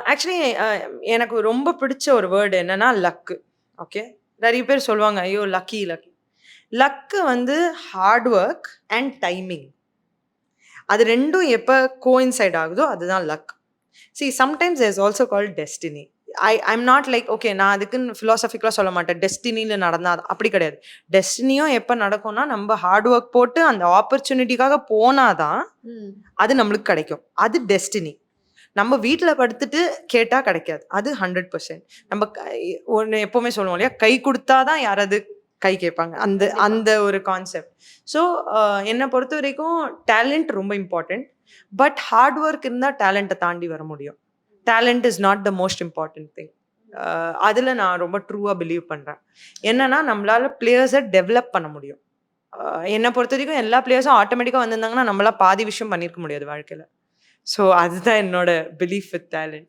Actually எனக்கு ரொம்ப பிடிச்ச ஒரு வேர்ட் என்னன்னா லக்கு. ஓகே. நெறைய பேர் சொல்லுவாங்க, ஐயோ! Lucky lucky. லக்கு வந்து ஹார்ட் ஒர்க் அண்ட் டைமிங். அது 2ம் எப்ப கோயின்சைட் ஆகுதோ அதுதான் luck. Sometimes there is also called destiny. I'm not like okay நான் அதுக்குன்னு பிலாசபிக்கலா சொல்ல மாட்டேன். டெஸ்டினில நடந்தா அப்படி கிடையாது. டெஸ்டினியும் எப்ப நடக்கும்னா, நம்ம ஹார்ட் ஒர்க் போட்டு அந்த ஆப்பர்ச்சுனிட்டிக்காக போனா தான் அது நம்மளுக்கு கிடைக்கும். அது டெஸ்டினி. நம்ம வீட்ல படுத்துட்டு கேட்டா கிடைக்காது. அது 100%. நம்ம ஒண்ணு எப்பவுமே சொல்லுவோம் இல்லையா? கை குடுத்தா தான் யாராவது கை கேட்பாங்க. அந்த அந்த ஒரு கான்செப்ட். ஸோ என்ன பொறுத்தவரைக்கும் டேலண்ட் ரொம்ப இம்பார்ட்டன்ட். பட் ஹார்ட் ஒர்க் இருந்தா டேலண்ட்ட தாண்டி வர முடியும். Talent is not the most important thing. அதுல நான் ரொம்ப ட்ரூவா பிலீவ் பண்றேன். என்னன்னா, நம்மளால பிளேயர்ஸ டெவலப் பண்ண முடியும். என்ன பொறுத்தவரைக்கும் எல்லா பிளேயர்ஸும் ஆட்டோமேட்டிக்கா வந்திருந்தாங்கன்னா, நம்மளா பாதி விஷயம் பண்ணியிருக்க முடியாது வாழ்க்கையில. ஸோ அதுதான் என்னோட பிலீஃப் வித் டேலண்ட்.